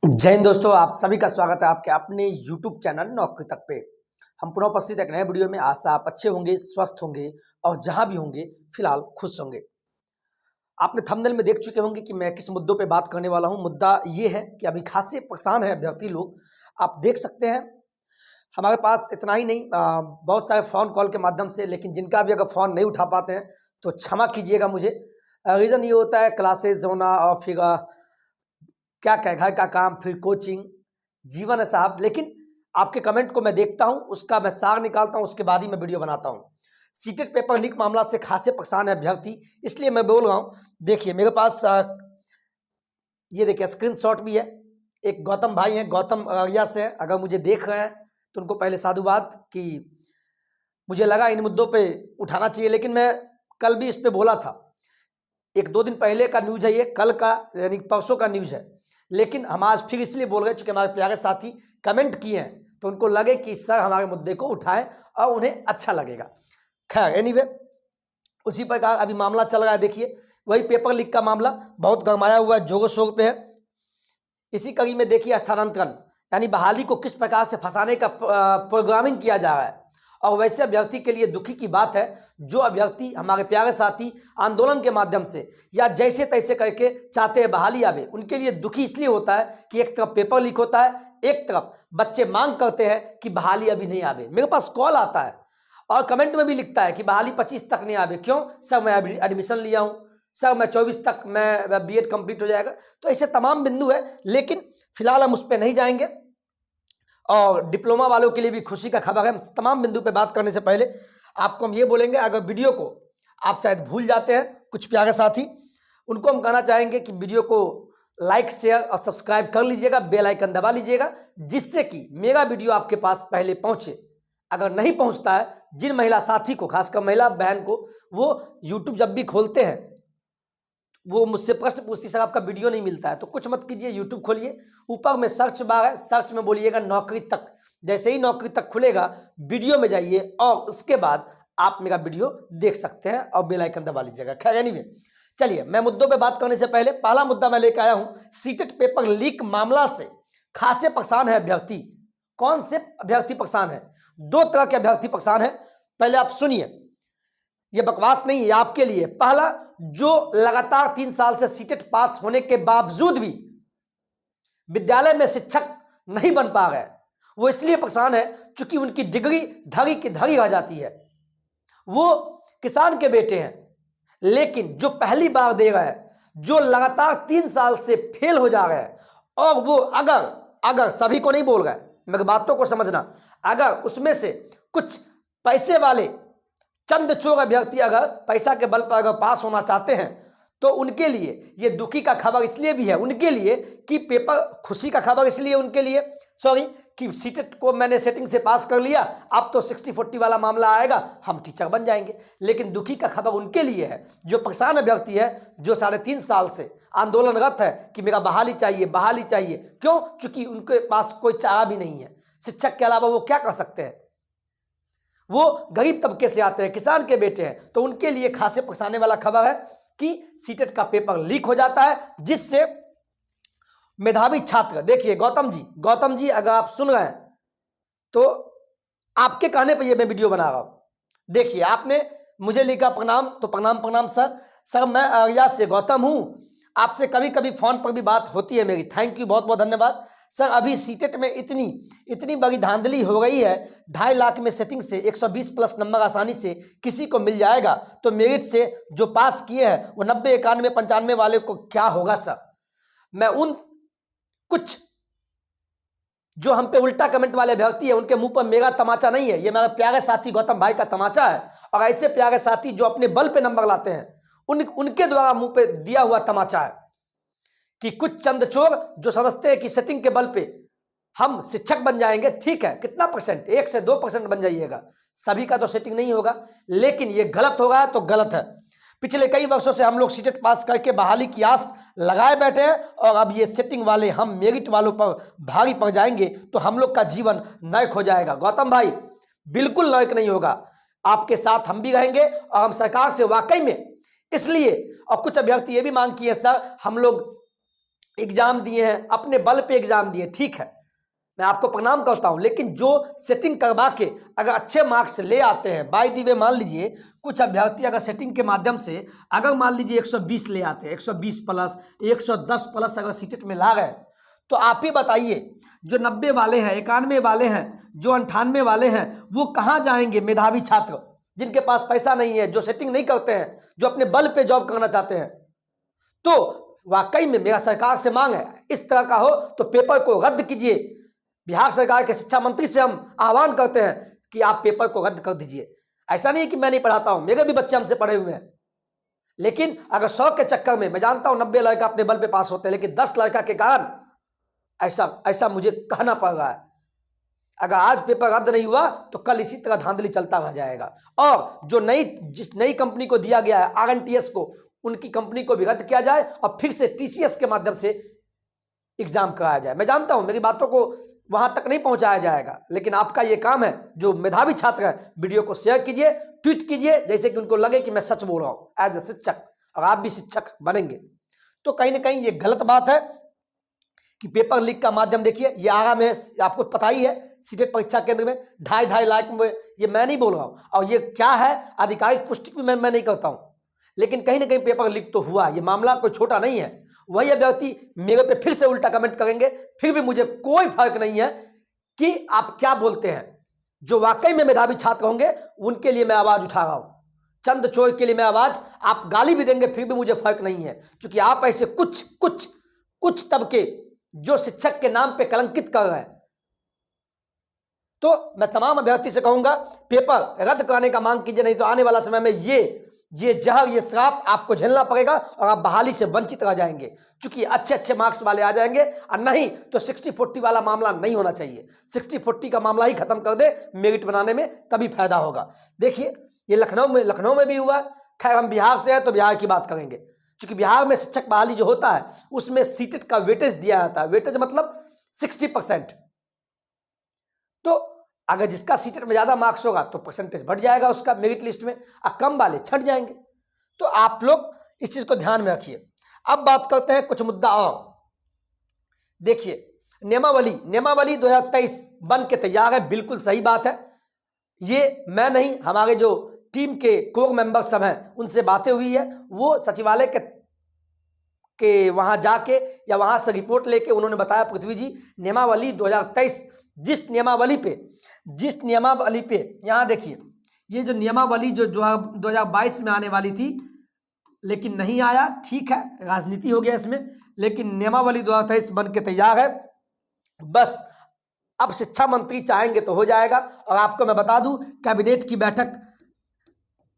जय हिंद दोस्तों, आप सभी का स्वागत है आपके अपने YouTube चैनल नौकरी तक पे। हम पुनः उपस्थित एक नए वीडियो में। आशा आप अच्छे होंगे, स्वस्थ होंगे और जहां भी होंगे फिलहाल खुश होंगे। आपने थंबनेल में देख चुके होंगे कि मैं किस मुद्दों पे बात करने वाला हूं। मुद्दा ये है कि अभी खासे परेशान है अभ्यर्थी लोग। आप देख सकते हैं हमारे पास इतना ही नहीं, बहुत सारे फ़ोन कॉल के माध्यम से, लेकिन जिनका भी अगर फ़ोन नहीं उठा पाते हैं तो क्षमा कीजिएगा मुझे। रीज़न ये होता है क्लासेज होना और फिर क्या क्या घर का काम, फिर कोचिंग, जीवन है साहब। लेकिन आपके कमेंट को मैं देखता हूं, उसका मैं सार निकालता हूं, उसके बाद ही मैं वीडियो बनाता हूं। सीटेट पेपर लीक मामला से खासे परेशान है अभ्यर्थी, इसलिए मैं बोल रहा हूं। देखिए मेरे पास ये देखिए स्क्रीनशॉट भी है। एक गौतम भाई हैं, गौतम अररिया से हैं। अगर मुझे देख रहे हैं तो उनको पहले साधुवाद कि मुझे लगा इन मुद्दों पे उठाना चाहिए, लेकिन मैं कल भी इस पे बोला था। एक दो दिन पहले का न्यूज़ है ये, कल का यानी परसों का न्यूज़ है। लेकिन हम आज फिर इसलिए बोल रहे, चूँकि हमारे प्यारे साथी कमेंट किए हैं तो उनको लगे कि सर हमारे मुद्दे को उठाएं और उन्हें अच्छा लगेगा। खैर एनीवे, उसी प्रकार अभी मामला चल रहा है। देखिए वही पेपर लीक का मामला बहुत गरमाया हुआ है, जोरों शोर पे है। इसी कड़ी में देखिए स्थानांतरण यानी बहाली को किस प्रकार से फंसाने का प्रोग्रामिंग किया जा रहा है। और वैसे अभ्यर्थी के लिए दुखी की बात है जो अभ्यर्थी हमारे प्यारे साथी आंदोलन के माध्यम से या जैसे तैसे करके चाहते हैं बहाली आवे, उनके लिए दुखी इसलिए होता है कि एक तरफ पेपर लीक होता है, एक तरफ बच्चे मांग करते हैं कि बहाली अभी नहीं आवे। मेरे पास कॉल आता है और कमेंट में भी लिखता है कि बहाली 25 तक नहीं आवे। क्यों सर, मैं अभी एडमिशन लिया हूँ, सर मैं 24 तक मैं बीएड कंप्लीट हो जाएगा। तो ऐसे तमाम बिंदु है, लेकिन फिलहाल हम उस पर नहीं जाएंगे। और डिप्लोमा वालों के लिए भी खुशी का खबर है। तमाम बिंदु पे बात करने से पहले आपको हम ये बोलेंगे, अगर वीडियो को आप शायद भूल जाते हैं कुछ प्यारे साथी, उनको हम कहना चाहेंगे कि वीडियो को लाइक शेयर और सब्सक्राइब कर लीजिएगा, बेल आइकन दबा लीजिएगा, जिससे कि मेरा वीडियो आपके पास पहले पहुंचे। अगर नहीं पहुंचता है, जिन महिला साथी को, खासकर महिला बहन को, वो यूट्यूब जब भी खोलते हैं वो मुझसे प्रश्न पूछती सर आपका वीडियो नहीं मिलता है, तो कुछ मत कीजिए, यूट्यूब खोलिए, ऊपर में सर्च बार है, सर्च में बोलिएगा नौकरी तक। जैसे ही नौकरी तक खुलेगा वीडियो में जाइए और उसके बाद आप मेरा वीडियो देख सकते हैं और बेल आइकन दबा लीजिएगा। खैर एनीवे, चलिए मैं मुद्दों पे बात करने से पहले पहला मुद्दा मैं लेकर आया हूं। सीटेट पेपर लीक मामला से खासे परेशान है अभ्यर्थी। कौन से अभ्यर्थी परेशान है? दो तरह के अभ्यर्थी परेशान है। पहले आप सुनिए, ये बकवास नहीं है आपके लिए। पहला, जो लगातार 3 साल से सीटेट पास होने के बावजूद भी विद्यालय में शिक्षक नहीं बन पा रहे, वो इसलिए परेशान है क्योंकि उनकी डिग्री धरी की धरी रह जाती है। वो किसान के बेटे हैं, लेकिन जो पहली बार दे रहे हैं, जो लगातार 3 साल से फेल हो जा रहे हैं, और वो अगर सभी को नहीं बोल रहे, मेरी बातों को समझना, अगर उसमें से कुछ पैसे वाले चंद चोर अभ्यर्थी अगर पैसा के बल पर अगर पास होना चाहते हैं, तो उनके लिए ये दुखी का खबर इसलिए भी है उनके लिए कि पेपर, खुशी का खबर इसलिए उनके लिए, सॉरी, कि सीटेट को मैंने सेटिंग से पास कर लिया, अब तो 60-40 वाला मामला आएगा, हम टीचर बन जाएंगे। लेकिन दुखी का खबर उनके लिए है जो परेशान अभ्यर्थी है, जो 3.5 साल से आंदोलनरत है कि मेरा बहाली चाहिए, बहाली चाहिए। क्यों? चूंकि उनके पास कोई चारा भी नहीं है, शिक्षक के अलावा वो क्या कर सकते हैं। वो गरीब तबके से आते हैं, किसान के बेटे हैं, तो उनके लिए खासे परेशानी वाला खबर है कि सीटेट का पेपर लीक हो जाता है, जिससे मेधावी छात्र, देखिए गौतम जी अगर आप सुन रहे हैं तो आपके कहने पर ये मैं वीडियो बना रहा हूं। देखिए आपने मुझे लिखा प्रणाम, तो प्रणाम प्रणाम सर मैं अररिया से गौतम हूं, आपसे कभी कभी फोन पर भी बात होती है मेरी, थैंक यू, बहुत बहुत धन्यवाद सर। अभी सीटेट में इतनी बड़ी धांधली हो गई है, 2.5 लाख में सेटिंग से 120 प्लस नंबर आसानी से किसी को मिल जाएगा, तो मेरिट से जो पास किए हैं वो 90, 91, 95 वाले को क्या होगा सर। मैं उन कुछ जो हम पे उल्टा कमेंट वाले अभ्यर्थी है उनके मुंह पर मेरा तमाचा नहीं है, ये मेरे प्यारे साथी गौतम भाई का तमाचा है। और ऐसे प्यारे साथी जो अपने बल पे नंबर लाते हैं, उनके द्वारा मुंह पे दिया हुआ तमाचा है कि कुछ चंद चोर जो समझते हैं कि सेटिंग के बल पे हम शिक्षक बन जाएंगे। ठीक है, कितना परसेंट, 1 से 2% बन जाइएगा, सभी का तो सेटिंग नहीं होगा, लेकिन ये गलत होगा तो गलत है। पिछले कई वर्षों से हम लोग सीटेट पास करके बहाली की आस लगाए बैठे हैं, और अब ये सेटिंग वाले हम मेरिट वालों पर भारी पड़ जाएंगे तो हम लोग का जीवन नरक हो जाएगा। गौतम भाई, बिल्कुल नरक नहीं होगा, आपके साथ हम भी रहेंगे और हम सरकार से वाकई में इसलिए, और कुछ अभ्यर्थी ये भी मांग किए सर हम लोग एग्जाम दिए हैं, अपने बल पे एग्जाम दिए, ठीक है, मैं आपको प्रणाम करता हूं, लेकिन जो सेटिंग करवा के अगर अच्छे मार्क्स ले आते हैं, बाय द वे मान लीजिए कुछ अभ्यर्थी अगर सेटिंग के माध्यम से अगर मान लीजिए 120 ले आते हैं, 120 प्लस 110 प्लस अगर सीटेट में ला गए, तो आप ही बताइए जो 90 वाले हैं, 91 वाले हैं, जो 98 वाले हैं, वो कहाँ जाएंगे? मेधावी छात्र जिनके पास पैसा नहीं है, जो सेटिंग नहीं करते हैं, जो अपने बल पे जॉब करना चाहते हैं। तो वाकई में मेरा सरकार से मांग है, इस तरह का हो तो पेपर को रद्द कीजिए। बिहार सरकार के शिक्षा मंत्री से हम आह्वान करते हैं कि आप पेपर को रद्द कर दीजिए। ऐसा नहीं कि मैं नहीं पढ़ाता हूं, मेरे भी बच्चे हमसे पढ़े हुए हैं, लेकिन अगर 100 के चक्कर में, मैं जानता हूं 90 लड़का अपने बल पे पास होते हैं, लेकिन 10 लड़का के कारण ऐसा मुझे कहना पड़ रहा है। अगर आज पेपर रद्द नहीं हुआ तो कल इसी तरह धांधली चलता रह जाएगा। और जो जिस नई कंपनी को दिया गया है आरएनटीएस को, उनकी कंपनी को भी रद्द किया जाए और फिर से टीसीएस के माध्यम से एग्जाम कराया जाए। मैं जानता हूं मेरी बातों को वहां तक नहीं पहुंचाया जाएगा, लेकिन आपका यह काम है, जो मेधावी छात्र हैं, वीडियो को शेयर कीजिए, ट्वीट कीजिए, जैसे कि उनको लगे कि मैं सच बोल रहा हूं एज ए शिक्षक, और आप भी शिक्षक बनेंगे। तो कहीं ना कहीं ये गलत बात है कि पेपर लीक का माध्यम, देखिए ये आरा में आपको पता ही है, सीटेट परीक्षा केंद्र में 2.5 लाख में, ये मैं नहीं बोल रहा हूं, और ये क्या है आधिकारिक पुष्टि भी मैं नहीं करता हूं, लेकिन कहीं ना कहीं पेपर लीक तो हुआ। ये मामला कोई छोटा नहीं है। वही अभ्यर्थी मेरे पे फिर से उल्टा कमेंट करेंगे, फिर भी मुझे कोई फर्क नहीं है कि आप क्या बोलते हैं। जो वाकई में मेधावी छात्र होंगे उनके लिए मैं आवाज उठा रहा हूं, चंद चोर के लिए मैं आवाज, आप गाली भी देंगे फिर भी मुझे फर्क नहीं है, क्योंकि आप ऐसे कुछ तबके जो शिक्षक के नाम पे कलंकित कर रहे हैं। तो मैं तमाम अभ्यर्थी से कहूंगा पेपर रद्द कराने का मांग कीजिए, नहीं तो आने वाला समय में ये जहर, ये श्राप आपको झेलना पड़ेगा और आप बहाली से वंचित रह जाएंगे, क्योंकि अच्छे मार्क्स वाले आ जाएंगे। और नहीं तो 60-40 वाला मामला नहीं होना चाहिए, 60-40 का मामला ही खत्म कर दे मेरिट बनाने में, तभी फायदा होगा। देखिए ये लखनऊ में भी हुआ। खैर हम बिहार से हैं तो बिहार की बात करेंगे, क्योंकि बिहार में शिक्षक बहाली जो होता है उसमें सीटेट का वेटेज दिया जाता है। वेटेज मतलब 60%। तो अगर जिसका सीटेट में ज्यादा मार्क्स होगा तो परसेंटेज बढ़ जाएगा उसका मेरिट लिस्ट में, और कम वाले छट जाएंगे। तो आप लोग इस चीज को ध्यान में रखिए। अब बात करते हैं कुछ मुद्दा और। देखिए नियमावली 2023 बन के तैयार है, बिल्कुल सही बात है। ये मैं नहीं, हमारे जो टीम के कोर मेंबर्स सब हैं उनसे बातें हुई है, वो सचिवालय के वहां जाके या वहां से रिपोर्ट लेके उन्होंने बताया, पृथ्वी जी नियमावली 2023 जिस नियमावली पे यहाँ देखिए, ये जो नियमावली जो 2022 में आने वाली थी लेकिन नहीं आया, ठीक है राजनीति हो गया इसमें, लेकिन नियमावली 2023 बन के तैयार है। बस अब शिक्षा मंत्री चाहेंगे तो हो जाएगा। और आपको मैं बता दूं, कैबिनेट की बैठक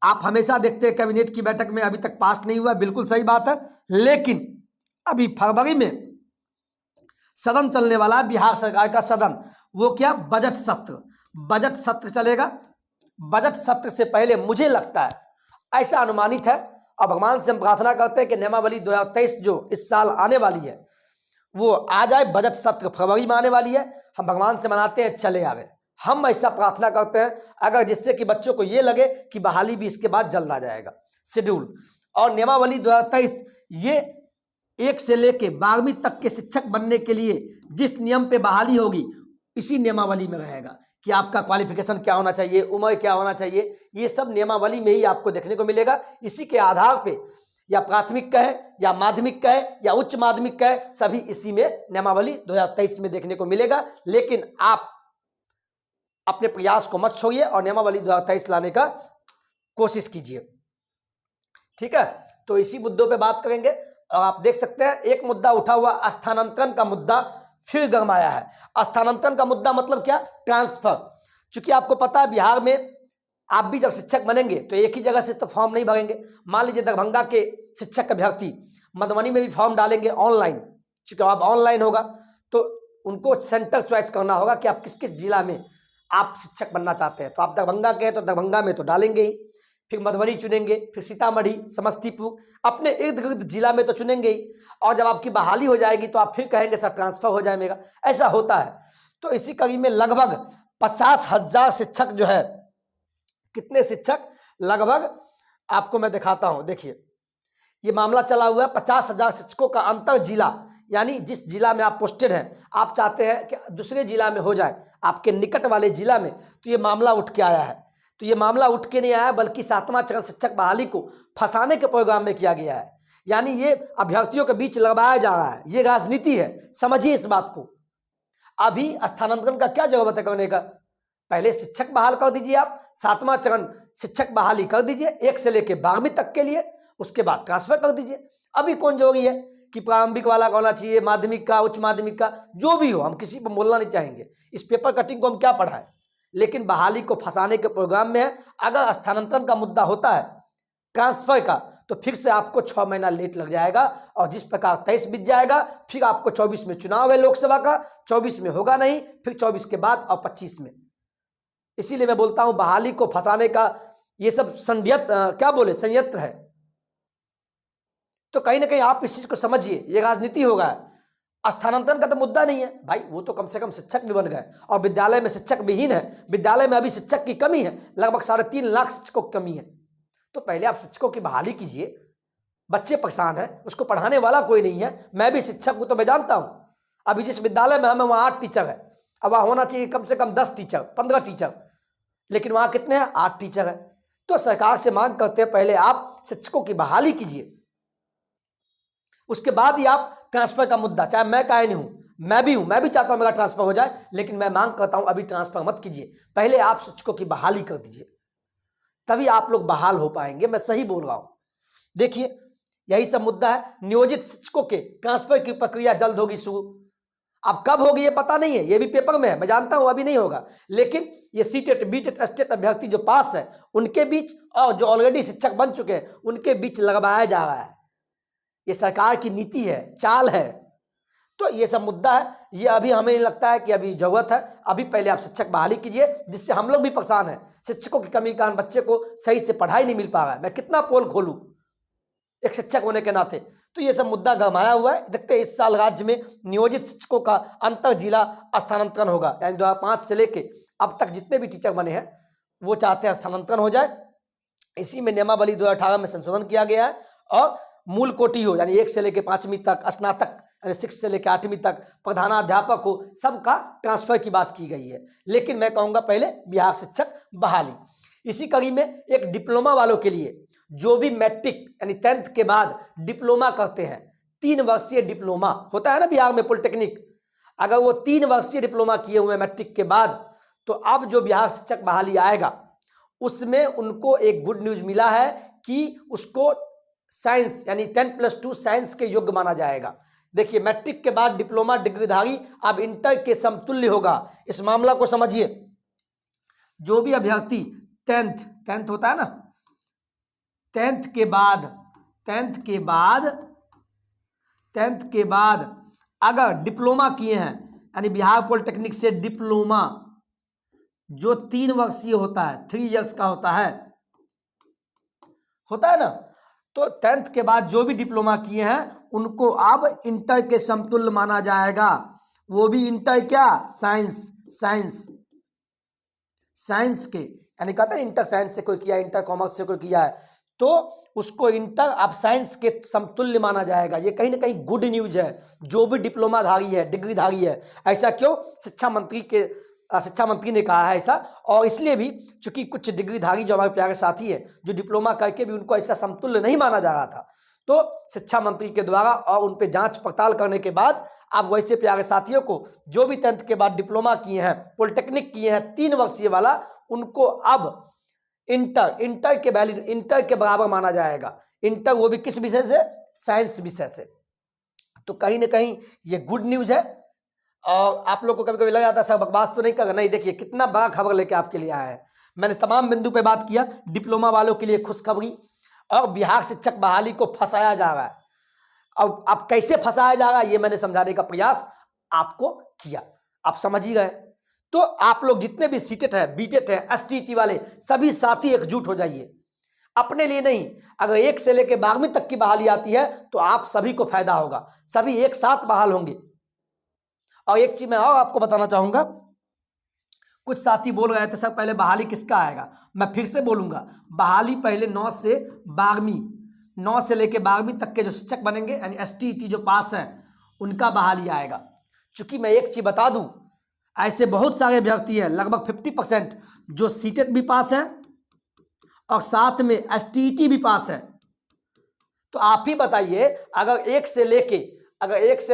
आप हमेशा देखते हैं, कैबिनेट की बैठक में अभी तक पास नहीं हुआ, बिल्कुल सही बात है, लेकिन अभी फरवरी में सदन चलने वाला है बिहार सरकार का सदन। वो क्या, बजट सत्र चलेगा। बजट सत्र से पहले मुझे लगता है, ऐसा अनुमानित है, और भगवान से हम प्रार्थना करते हैं कि नियमावली 2023 जो इस साल आने वाली है वो आ जाए। बजट सत्र फरवरी में आने वाली है, हम भगवान से मनाते हैं चले आवे, हम ऐसा प्रार्थना करते हैं, अगर जिससे कि बच्चों को ये लगे कि बहाली भी इसके बाद जल्द आ जाएगा शेड्यूल। और नियमावली 2023 ये 1 से लेके 12वीं तक के शिक्षक बनने के लिए जिस नियम पे बहाली होगी इसी नियमावली में रहेगा कि आपका क्वालिफिकेशन क्या होना चाहिए, उम्र क्या होना चाहिए, ये सब नियमावली में ही आपको देखने को मिलेगा। इसी के आधार पे या प्राथमिक कहे या माध्यमिक कहे या उच्च माध्यमिक कहे, सभी इसी में नियमावली 2023 में देखने को मिलेगा। लेकिन आप अपने प्रयास को मत छोड़िए और नियमावली 2023 लाने का कोशिश कीजिए, ठीक है। तो इसी मुद्दों पे बात करेंगे। और आप देख सकते हैं एक मुद्दा उठा हुआ, स्थानांतरण का मुद्दा फिर गरमाया है। स्थानांतरण का मुद्दा मतलब क्या, ट्रांसफर। क्योंकि आपको पता है बिहार में आप भी जब शिक्षक बनेंगे तो एक ही जगह से तो फॉर्म नहीं भरेंगे। मान लीजिए दरभंगा के शिक्षक अभ्यर्थी मधुबनी में भी फॉर्म डालेंगे ऑनलाइन, क्योंकि अब ऑनलाइन होगा तो उनको सेंटर चॉइस करना होगा कि आप किस किस जिला में आप शिक्षक बनना चाहते हैं। तो आप दरभंगा के हैं तो दरभंगा में तो डालेंगे ही, फिर मधुबनी चुनेंगे, फिर सीतामढ़ी, समस्तीपुर, अपने इर्द गिर्द जिला में तो चुनेंगे ही। और जब आपकी बहाली हो जाएगी तो आप फिर कहेंगे सर ट्रांसफर हो जाए मेरा, ऐसा होता है। तो इसी कड़ी में लगभग 50,000 शिक्षक जो है, कितने शिक्षक, लगभग आपको मैं दिखाता हूं, देखिए ये मामला चला हुआ है 50,000 शिक्षकों का अंतर जिला, यानी जिस जिला में आप पोस्टेड हैं, आप चाहते हैं कि दूसरे जिला में हो जाए, आपके निकट वाले जिला में, तो ये मामला उठ के आया है। तो ये मामला उठ के नहीं आया, बल्कि 7वां चरण शिक्षक बहाली को फंसाने के प्रोग्राम में किया गया है। यानी ये अभ्यर्थियों के बीच लगाया जा रहा है, ये राजनीति है, समझिए इस बात को। अभी स्थानांतरण का क्या जरूरत है करने का? पहले शिक्षक बहाल कर दीजिए, आप 7वां चरण शिक्षक बहाली कर दीजिए 1 से लेकर 12वीं तक के लिए, उसके बाद ट्रांसफर कर दीजिए। अभी कौन जरूरी है कि प्रारंभिक वाला होना चाहिए, माध्यमिक का, उच्च माध्यमिक का, जो भी हो, हम किसी पर बोलना नहीं चाहेंगे, इस पेपर कटिंग को हम क्या पढ़ाएं, लेकिन बहाली को फंसाने के प्रोग्राम में है। अगर स्थानांतरण का मुद्दा होता है, ट्रांसफर का, तो फिर से आपको 6 महीना लेट लग जाएगा, और जिस प्रकार 23 बीत जाएगा, फिर आपको 24 में चुनाव है लोकसभा का, 24 में होगा नहीं, फिर 24 के बाद और 25 में। इसीलिए मैं बोलता हूं बहाली को फंसाने का ये सब संयंत्र है। तो कहीं ना कहीं आप इस चीज को समझिए, ये राजनीति होगा। स्थानांतरण का तो मुद्दा नहीं है भाई, वो तो कम से कम शिक्षक भी बन गए, और विद्यालय में शिक्षक विहीन है, विद्यालय में अभी शिक्षक की कमी है, लगभग 3.5 लाख शिक्षकों की कमी है। तो पहले आप शिक्षकों की बहाली कीजिए। बच्चे परेशान है, उसको पढ़ाने वाला कोई नहीं है। मैं भी शिक्षक हूं तो मैं जानता हूं, अभी जिस विद्यालय में हमें वहां 8 टीचर है, अब वहां होना चाहिए कम से कम 10 टीचर, 15 टीचर, लेकिन वहां कितने हैं? 8 टीचर है। तो सरकार से मांग करते हैं, पहले आप शिक्षकों की बहाली कीजिए, उसके बाद ही आप ट्रांसफर का मुद्दा, चाहे मैं काहे नहीं हूं, मैं भी चाहता हूं मेरा ट्रांसफर हो जाए, लेकिन मैं मांग करता हूं अभी ट्रांसफर मत कीजिए, पहले आप शिक्षकों की बहाली कर दीजिए, तभी आप लोग बहाल हो पाएंगे। मैं सही बोल रहा हूं। देखिए, यही सब मुद्दा है। नियोजित शिक्षकों के ट्रांसफर की प्रक्रिया जल्द होगी शुरू। अब कब होगी ये पता नहीं है, ये भी पेपर में है, मैं जानता हूं अभी नहीं होगा, लेकिन ये सीटेट, बीटेट, एस्टेट अभ्यर्थी जो पास है उनके बीच, और जो ऑलरेडी शिक्षक बन चुके हैं उनके बीच लगवाया जा रहा है। ये सरकार की नीति है, चाल है। तो ये सब मुद्दा है, ये अभी हमें नहीं लगता है कि अभी जरूरत है। अभी पहले आप शिक्षक बहाली कीजिए, जिससे हम लोग भी परेशान हैं। शिक्षकों की कमी के कारण बच्चे को सही से पढ़ाई नहीं मिल पा रहा है। मैं कितना पोल खोलूं एक शिक्षक होने के नाते। तो ये सब मुद्दा गरमाया हुआ है। देखते हैं इस साल राज्य में नियोजित शिक्षकों का अंतर जिला स्थानांतरण होगा, यानी 2005 से लेके अब तक जितने भी टीचर बने हैं वो चाहते हैं स्थानांतरण हो जाए। इसी में नियमावली 2018 में संशोधन किया गया है, और मूल कोटि हो, यानी 1 से लेकर 5वीं तक, स्नातक यानी 6 से लेकर 8वीं तक, प्रधानाध्यापक हो, सबका ट्रांसफर की बात की गई है। लेकिन मैं कहूँगा पहले बिहार शिक्षक बहाली। इसी कड़ी में एक डिप्लोमा वालों के लिए, जो भी मैट्रिक यानी 10th के बाद डिप्लोमा करते हैं, 3 वर्षीय डिप्लोमा होता है ना बिहार में, पॉलिटेक्निक, अगर वो 3 वर्षीय डिप्लोमा किए हुए मैट्रिक के बाद, तो अब जो बिहार शिक्षक बहाली आएगा उसमें उनको एक गुड न्यूज मिला है कि उसको साइंस यानी 10+2 साइंस के योग्य माना जाएगा। देखिए, मैट्रिक के बाद डिप्लोमा डिग्रीधारी अब इंटर के समतुल्य होगा। इस मामला को समझिए। जो भी अभ्यर्थी 10th होता है ना, 10th के बाद अगर डिप्लोमा किए हैं, यानी बिहार पॉलिटेक्निक से डिप्लोमा जो 3 वर्षीय होता है, 3 इयर्स का होता है ना, तो 10th के बाद जो भी डिप्लोमा किए हैं उनको अब इंटर के समतुल्य माना जाएगा। वो भी इंटर क्या? साइंस के, यानी कहते हैं इंटर साइंस से कोई किया, इंटर कॉमर्स से कोई किया है, तो उसको इंटर अब साइंस के समतुल्य माना जाएगा। ये कहीं ना कहीं गुड न्यूज है, जो भी डिप्लोमाधारी है, डिग्रीधारी है। ऐसा क्यों? शिक्षा मंत्री ने कहा है ऐसा, और इसलिए भी चूंकि कुछ डिग्रीधारी जो हमारे प्यारे साथी है, जो डिप्लोमा करके भी उनको ऐसा समतुल्य नहीं माना जा रहा था, तो शिक्षा मंत्री के द्वारा और उन पे जांच पड़ताल करने के बाद अब वैसे प्यारे साथियों को जो भी 10th के बाद डिप्लोमा किए हैं, पॉलिटेक्निक किए हैं 3 वर्षीय वाला, उनको अब इंटर के बराबर माना जाएगा। इंटर वो भी किस विषय से? साइंस विषय से। तो कहीं ना कहीं ये गुड न्यूज है। और आप लोग को कभी कभी लग जाता है सर बकवास तो नहीं कर, नहीं, देखिए कितना बड़ा खबर लेके आपके लिए आया है। मैंने तमाम बिंदु पे बात किया। डिप्लोमा वालों के लिए खुशखबरी, और बिहार शिक्षक बहाली को फंसाया जा रहा है। अब कैसे फंसाया जा रहा है ये मैंने समझाने का प्रयास आपको किया, आप समझ ही गए। तो आप लोग जितने भी सीटेट है, बीटेट है, एसटीटी वाले सभी साथी एकजुट हो जाइए। अपने लिए नहीं, अगर 1 से लेकर 12वीं तक की बहाली आती है तो आप सभी को फायदा होगा, सभी एक साथ बहाल होंगे। और एक चीज मैं और आपको बताना चाहूंगा, कुछ साथी बोल रहे थे सर पहले बहाली किसका आएगा, मैं फिर से बोलूंगा, बहाली पहले 9 से लेकर 12वीं तक के जो शिक्षक बनेंगे, यानी एसटीईटी जो पास है उनका बहाली आएगा। चूंकि मैं एक चीज बता दूं, ऐसे बहुत सारे अभ्यर्थी हैं, लगभग 50% जो सीटेट भी पास है और साथ में एसटीईटी भी पास है। तो आप ही बताइए, अगर एक से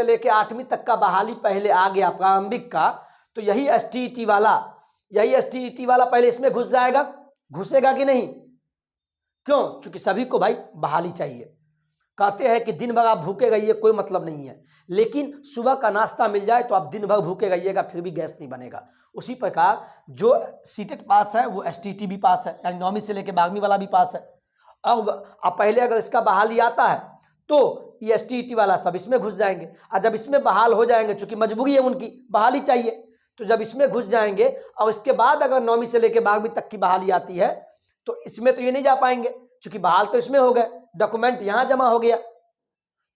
लेके 8वीं तक का बहाली पहले आ गया प्रारंभिक का, तो यही एसटीईटी वाला पहले इसमें घुस जाएगा, घुसेगा कि नहीं? क्यों? क्योंकि सभी को भाई बहाली चाहिए। कहते हैं कि दिन भर आप भूखे रहिए, कोई मतलब नहीं है, लेकिन सुबह का नाश्ता मिल जाए तो आप दिन भर भूखे रहिएगा, फिर भी गैस नहीं बनेगा। उसी प्रकार जो सीटेट पास है वो एसटीईटी भी पास है, यानी 9वीं से लेकर 12वीं वाला भी पास है। अब पहले अगर इसका बहाली आता है तो ये एसटीईटी वाला सब इसमें घुस जाएंगे, और जब इसमें बहाल हो जाएंगे, चूंकि मजबूरी है उनकी, बहाली चाहिए, तो जब इसमें घुस जाएंगे और इसके बाद अगर 9वीं से लेकर 12वीं तक की बहाली आती है तो इसमें तो ये नहीं जा पाएंगे, क्योंकि बहाल तो इसमें हो गए, डॉक्यूमेंट यहां जमा हो गया।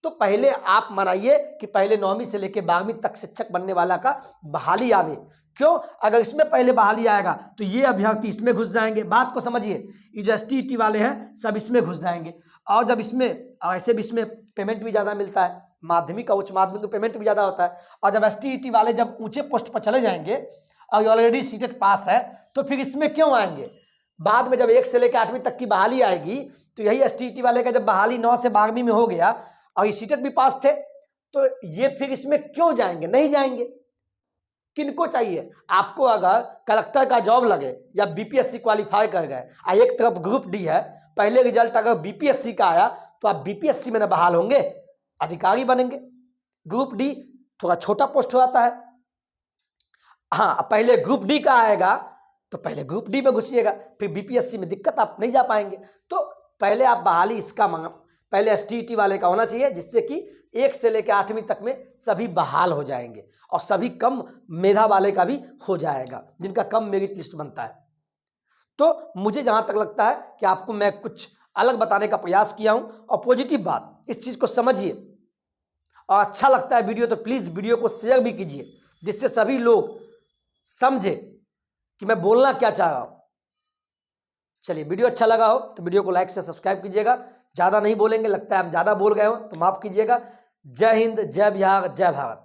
तो पहले आप मनाइए कि पहले 9वीं से लेकर 12वीं तक शिक्षक बनने वाला का बहाली आवे। क्यों? अगर इसमें पहले बहाली आएगा तो ये अभ्यर्थी इसमें घुस जाएंगे। बात को समझिए, ये जो एसटीईटी वाले हैं सब इसमें घुस जाएंगे, और जब इसमें, ऐसे भी इसमें पेमेंट भी ज़्यादा मिलता है, माध्यमिक और उच्च माध्यमिक में पेमेंट भी ज़्यादा होता है, और जब एसटीईटी वाले जब ऊंचे पोस्ट पर चले जाएंगे और ऑलरेडी सीटेट पास है, तो फिर इसमें क्यों आएंगे? बाद में जब 1 से लेकर 8वीं तक की बहाली आएगी तो यही एसटीईटी वाले का जब बहाली 9 से 12वीं में हो गया और ये सीटेट भी पास थे, तो ये फिर इसमें क्यों जाएंगे? नहीं जाएंगे। किनको चाहिए? आपको अगर कलेक्टर का जॉब लगे या बीपीएससी क्वालिफाई कर गए, और एक तरफ ग्रुप डी है, पहले रिजल्ट अगर बीपीएससी का आया तो आप बीपीएससी में न बहाल होंगे, अधिकारी बनेंगे। ग्रुप डी थोड़ा छोटा पोस्ट होता है। हाँ, पहले ग्रुप डी का आएगा तो पहले ग्रुप डी में घुसिएगा, फिर बीपीएससी में दिक्कत, आप नहीं जा पाएंगे। तो पहले आप बहाली इसका पहले एसटीईटी वाले का होना चाहिए, जिससे कि 1 से लेकर 8वीं तक में सभी बहाल हो जाएंगे, और सभी कम मेधा वाले का भी हो जाएगा, जिनका कम मेरिट लिस्ट बनता है। तो मुझे जहां तक लगता है कि आपको मैं कुछ अलग बताने का प्रयास किया हूं, और पॉजिटिव बात, इस चीज को समझिए, और अच्छा लगता है वीडियो तो प्लीज वीडियो को शेयर भी कीजिए, जिससे सभी लोग समझे कि मैं बोलना क्या चाह रहा हूं। चलिए, वीडियो अच्छा लगा हो तो वीडियो को लाइक से सब्सक्राइब कीजिएगा। ज़्यादा नहीं बोलेंगे, लगता है हम ज़्यादा बोल गए हो तो माफ़ कीजिएगा। जय हिंद, जय बिहार, जय भारत।